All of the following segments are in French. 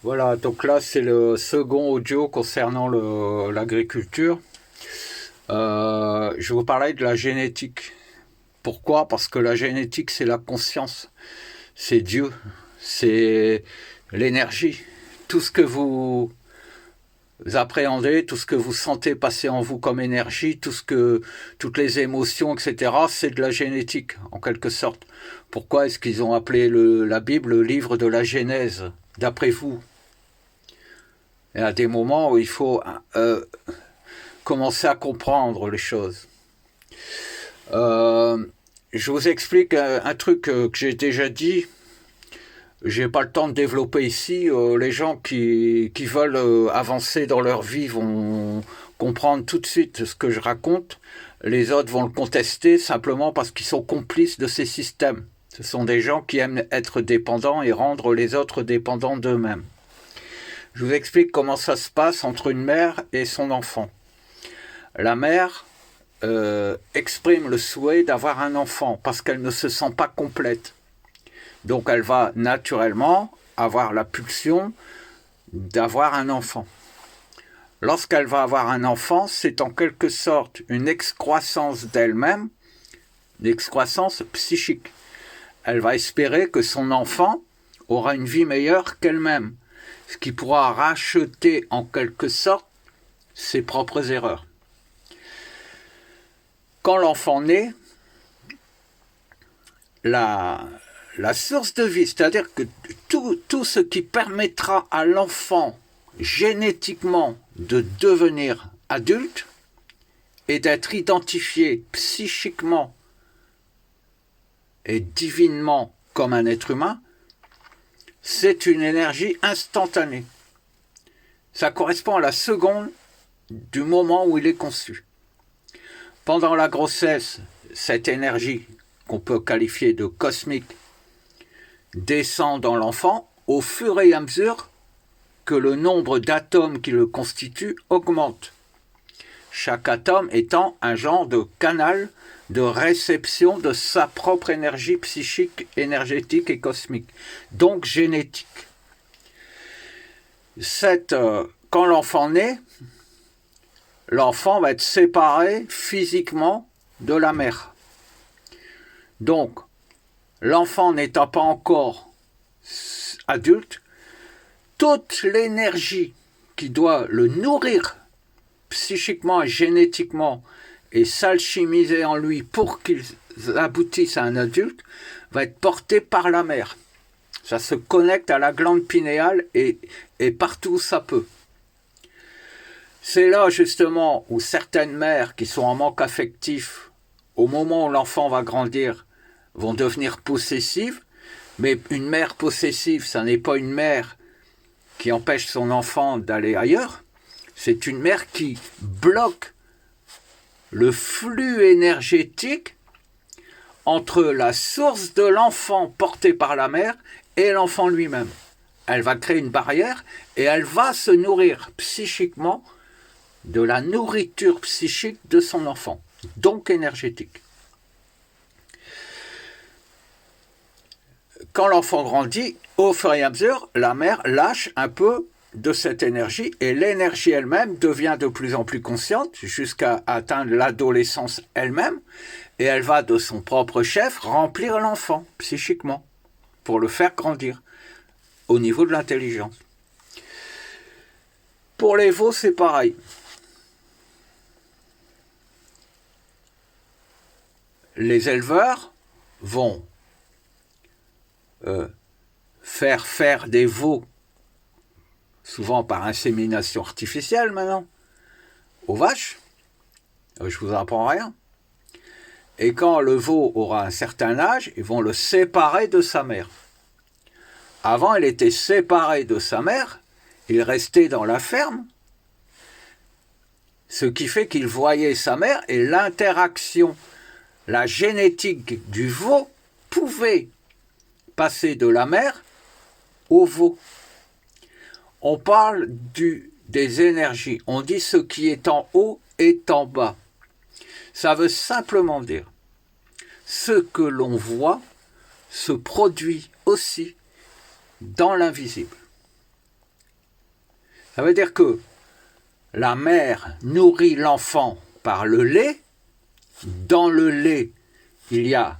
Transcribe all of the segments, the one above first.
Voilà, donc là c'est le second audio concernant l'agriculture. Je vous parlais de la génétique. Pourquoi? Parce que la génétique c'est la conscience, c'est Dieu, c'est l'énergie. Tout ce que vous appréhendez, tout ce que vous sentez passer en vous comme énergie, toutes les émotions, etc., c'est de la génétique, en quelque sorte. Pourquoi est-ce qu'ils ont appelé la Bible le livre de la Genèse, d'après vous? Il y a des moments où il faut commencer à comprendre les choses. Je vous explique un truc que j'ai déjà dit. J'ai pas le temps de développer ici. Les gens qui veulent avancer dans leur vie vont comprendre tout de suite ce que je raconte. Les autres vont le contester simplement parce qu'ils sont complices de ces systèmes. Ce sont des gens qui aiment être dépendants et rendre les autres dépendants d'eux-mêmes. Je vous explique comment ça se passe entre une mère et son enfant. La mère exprime le souhait d'avoir un enfant parce qu'elle ne se sent pas complète. Donc elle va naturellement avoir la pulsion d'avoir un enfant. Lorsqu'elle va avoir un enfant, c'est en quelque sorte une excroissance d'elle-même, une excroissance psychique. Elle va espérer que son enfant aura une vie meilleure qu'elle-même, ce qui pourra racheter en quelque sorte ses propres erreurs. Quand l'enfant naît, la source de vie, c'est-à-dire que tout ce qui permettra à l'enfant génétiquement de devenir adulte et d'être identifié psychiquement et divinement comme un être humain, c'est une énergie instantanée. Ça correspond à la seconde du moment où il est conçu. Pendant la grossesse, cette énergie, qu'on peut qualifier de cosmique, descend dans l'enfant au fur et à mesure que le nombre d'atomes qui le constituent augmente. Chaque atome étant un genre de canal de réception de sa propre énergie psychique, énergétique et cosmique, donc génétique. Quand l'enfant naît, l'enfant va être séparé physiquement de la mère. Donc, l'enfant n'étant pas encore adulte, toute l'énergie qui doit le nourrir psychiquement et génétiquement et s'alchimiser en lui pour qu'il aboutisse à un adulte va être portée par la mère. Ça se connecte à la glande pinéale et partout où ça peut. C'est là justement où certaines mères qui sont en manque affectif, au moment où l'enfant va grandir, vont devenir possessives. Mais une mère possessive, ça n'est pas une mère qui empêche son enfant d'aller ailleurs. C'est une mère qui bloque le flux énergétique entre la source de l'enfant porté par la mère et l'enfant lui-même. Elle va créer une barrière et elle va se nourrir psychiquement de la nourriture psychique de son enfant, donc énergétique. Quand l'enfant grandit, au fur et à mesure, la mère lâche un peu de cette énergie et l'énergie elle-même devient de plus en plus consciente jusqu'à atteindre l'adolescence elle-même et elle va de son propre chef remplir l'enfant psychiquement pour le faire grandir au niveau de l'intelligence. Pour les veaux, c'est pareil. Les éleveurs vont faire des veaux, souvent par insémination artificielle maintenant, aux vaches. Je vous apprends rien. Et quand le veau aura un certain âge, ils vont le séparer de sa mère. Avant, il était séparé de sa mère, il restait dans la ferme, ce qui fait qu'il voyait sa mère et l'interaction, la génétique du veau pouvait passer de la mère au veau. On parle des énergies. On dit ce qui est en haut est en bas. Ça veut simplement dire ce que l'on voit se produit aussi dans l'invisible. Ça veut dire que la mère nourrit l'enfant par le lait. Dans le lait, il y a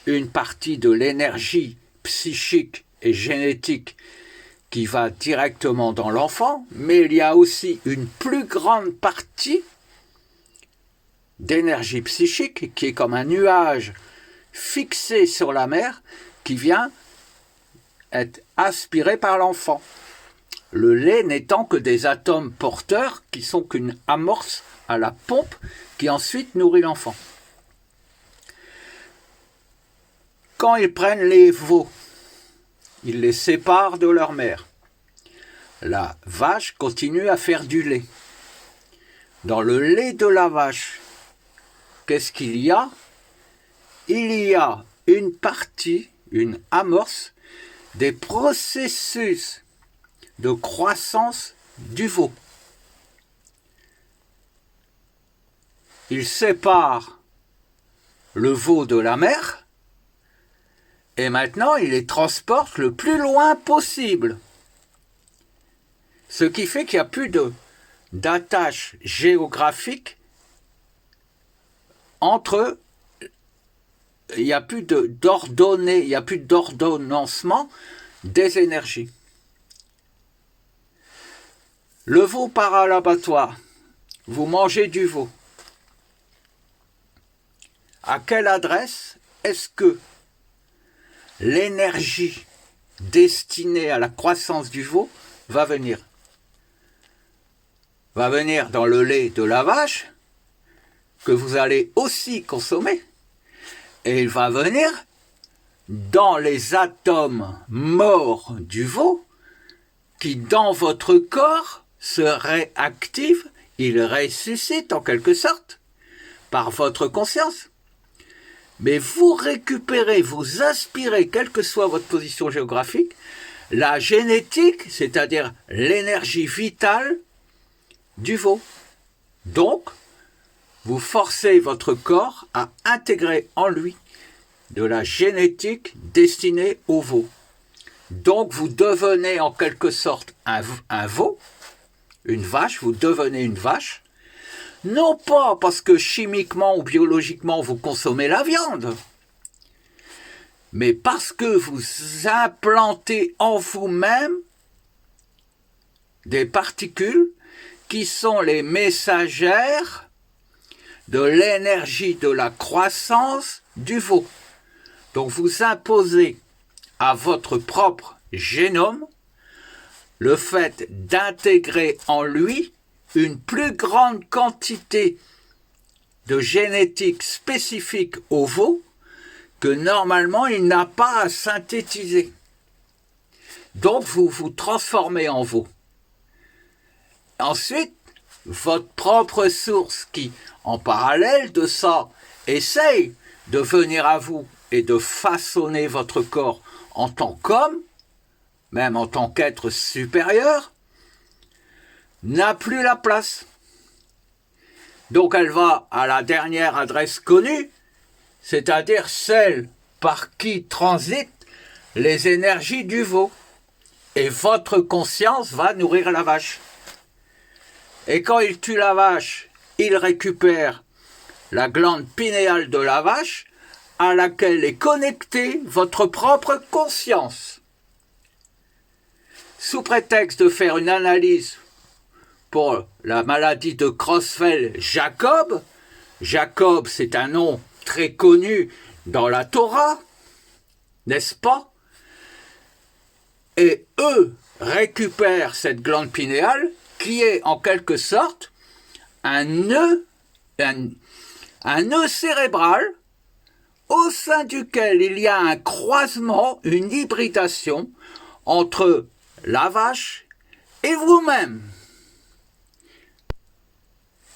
une partie de l'énergie psychique et génétique qui va directement dans l'enfant, mais il y a aussi une plus grande partie d'énergie psychique qui est comme un nuage fixé sur la mère qui vient être aspiré par l'enfant. Le lait n'étant que des atomes porteurs qui sont qu'une amorce à la pompe qui ensuite nourrit l'enfant. Quand ils prennent les veaux, ils les séparent de leur mère. La vache continue à faire du lait. Dans le lait de la vache, qu'est-ce qu'il y a? Il y a une partie, une amorce, des processus de croissance du veau. Il sépare le veau de la mère et maintenant il les transporte le plus loin possible. Ce qui fait qu'il n'y a plus d'attache géographique entre... Il n'y a plus d'ordonnée, il n'y a plus d'ordonnancement des énergies. Le veau part à l'abattoir. Vous mangez du veau. À quelle adresse est-ce que l'énergie destinée à la croissance du veau va venir? Va venir dans le lait de la vache, que vous allez aussi consommer, et il va venir dans les atomes morts du veau, qui dans votre corps se réactivent, ils ressuscitent en quelque sorte, par votre conscience. Mais vous récupérez, vous aspirez, quelle que soit votre position géographique, la génétique, c'est-à-dire l'énergie vitale du veau. Donc, vous forcez votre corps à intégrer en lui de la génétique destinée au veau. Donc, vous devenez en quelque sorte un veau, une vache, vous devenez une vache, non pas parce que chimiquement ou biologiquement vous consommez la viande, mais parce que vous implantez en vous-même des particules qui sont les messagères de l'énergie de la croissance du veau. Donc vous imposez à votre propre génome le fait d'intégrer en lui une plus grande quantité de génétique spécifique au veau que normalement il n'a pas à synthétiser. Donc vous vous transformez en veau. Ensuite, votre propre source qui, en parallèle de ça, essaye de venir à vous et de façonner votre corps en tant qu'homme, même en tant qu'être supérieur, n'a plus la place. Donc elle va à la dernière adresse connue, c'est-à-dire celle par qui transitent les énergies du veau. Et votre conscience va nourrir la vache. Et quand il tue la vache, il récupère la glande pinéale de la vache à laquelle est connectée votre propre conscience. Sous prétexte de faire une analyse pour la maladie de Creutzfeldt-Jakob, Jacob c'est un nom très connu dans la Torah, n'est-ce pas? Et eux récupèrent cette glande pinéale qui est en quelque sorte un nœud cérébral au sein duquel il y a un croisement, une hybridation entre la vache et vous-même.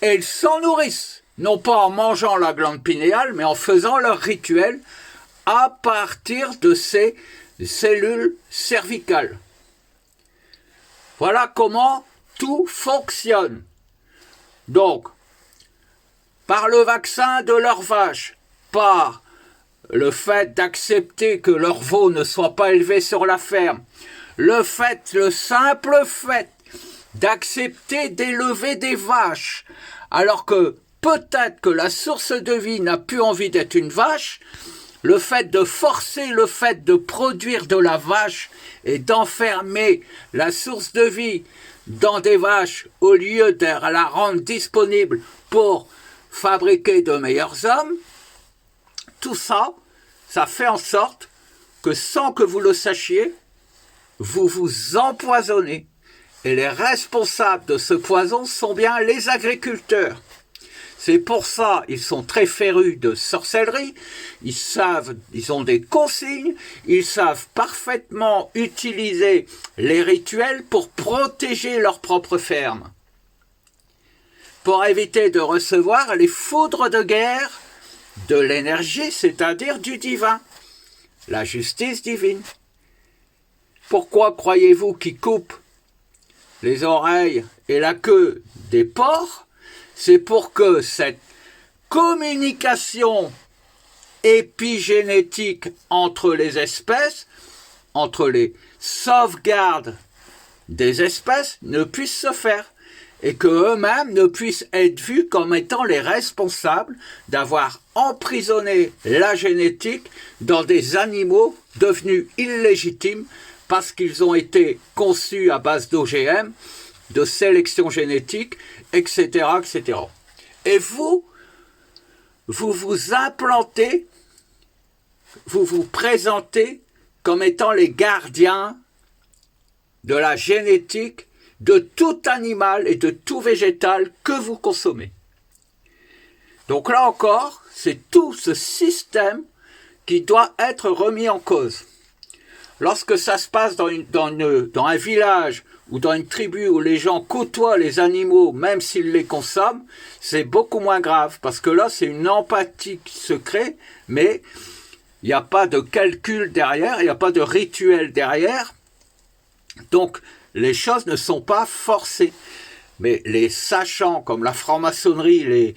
Et ils s'en nourrissent, non pas en mangeant la glande pinéale, mais en faisant leur rituel à partir de ces cellules cervicales. Voilà comment tout fonctionne. Donc, par le vaccin de leur vache, par le fait d'accepter que leur veau ne soit pas élevé sur la ferme, le simple fait d'accepter d'élever des vaches, alors que peut-être que la source de vie n'a plus envie d'être une vache, le fait de forcer le fait de produire de la vache et d'enfermer la source de vie dans des vaches au lieu de la rendre disponible pour fabriquer de meilleurs hommes, tout ça, ça fait en sorte que sans que vous le sachiez, vous vous empoisonnez. Et les responsables de ce poison sont bien les agriculteurs. C'est pour ça ils sont très férus de sorcellerie, ils ont des consignes, ils savent parfaitement utiliser les rituels pour protéger leur propre ferme, pour éviter de recevoir les foudres de guerre de l'énergie, c'est-à-dire du divin, la justice divine. Pourquoi croyez-vous qu'ils coupent les oreilles et la queue des porcs? C'est pour que cette communication épigénétique entre les espèces, entre les sauvegardes des espèces, ne puisse se faire et qu'eux-mêmes ne puissent être vus comme étant les responsables d'avoir emprisonné la génétique dans des animaux devenus illégitimes parce qu'ils ont été conçus à base d'OGM, de sélection génétique, etc., etc. Et vous vous implantez, vous vous présentez comme étant les gardiens de la génétique de tout animal et de tout végétal que vous consommez. Donc là encore, c'est tout ce système qui doit être remis en cause. Lorsque ça se passe dans un village ou dans une tribu où les gens côtoient les animaux, même s'ils les consomment, c'est beaucoup moins grave, parce que là, c'est une empathie qui se crée, mais il n'y a pas de calcul derrière, il n'y a pas de rituel derrière, donc les choses ne sont pas forcées. Mais les sachants, comme la franc-maçonnerie,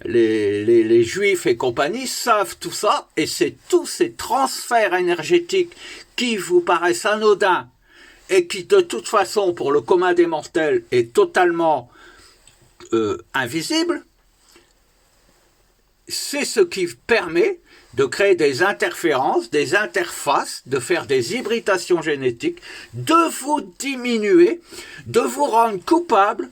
les juifs et compagnie, savent tout ça, et c'est tous ces transferts énergétiques qui vous paraissent anodins, et qui de toute façon, pour le commun des mortels, est totalement invisible, c'est ce qui permet de créer des interférences, des interfaces, de faire des hybridations génétiques, de vous diminuer, de vous rendre coupable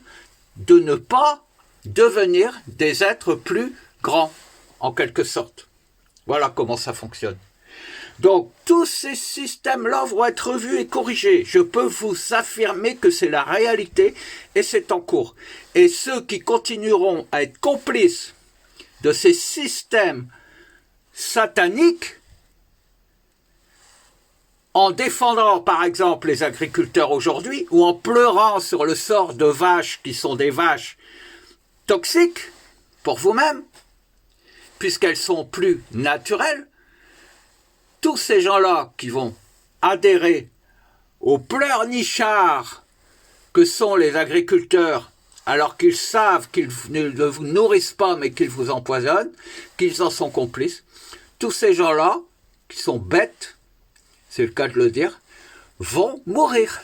de ne pas devenir des êtres plus grands, en quelque sorte. Voilà comment ça fonctionne. Donc, tous ces systèmes-là vont être revus et corrigés. Je peux vous affirmer que c'est la réalité et c'est en cours. Et ceux qui continueront à être complices de ces systèmes sataniques, en défendant par exemple les agriculteurs aujourd'hui, ou en pleurant sur le sort de vaches qui sont des vaches toxiques pour vous-même, puisqu'elles sont plus naturelles, tous ces gens-là qui vont adhérer aux pleurnichards que sont les agriculteurs, alors qu'ils savent qu'ils ne vous nourrissent pas mais qu'ils vous empoisonnent, qu'ils en sont complices, tous ces gens-là, qui sont bêtes, c'est le cas de le dire, vont mourir.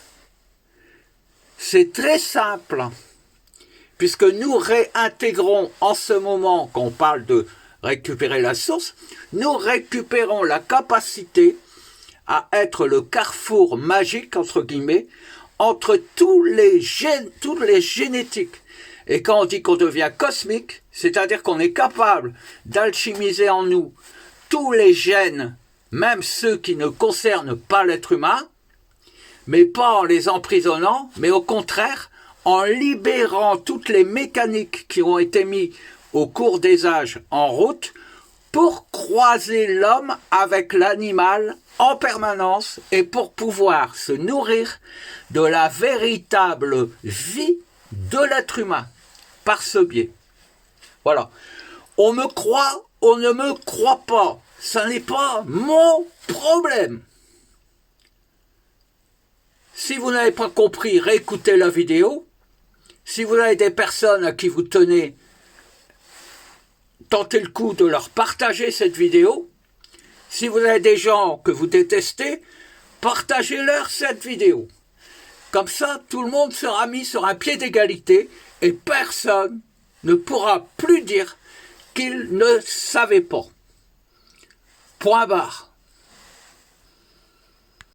C'est très simple, puisque nous réintégrons en ce moment, quand on parle de récupérer la source, nous récupérons la capacité à être le carrefour magique, entre guillemets, entre toutes les génétiques. Et quand on dit qu'on devient cosmique, c'est-à-dire qu'on est capable d'alchimiser en nous tous les gènes, même ceux qui ne concernent pas l'être humain, mais pas en les emprisonnant, mais au contraire, en libérant toutes les mécaniques qui ont été mises au cours des âges en route pour croiser l'homme avec l'animal en permanence et pour pouvoir se nourrir de la véritable vie de l'être humain par ce biais. Voilà. On me croit, on ne me croit pas. Ça n'est pas mon problème. Si vous n'avez pas compris, réécoutez la vidéo. Si vous avez des personnes à qui vous tenez, tentez le coup de leur partager cette vidéo. Si vous avez des gens que vous détestez, partagez-leur cette vidéo. Comme ça, tout le monde sera mis sur un pied d'égalité et personne ne pourra plus dire qu'il ne savait pas. Point barre.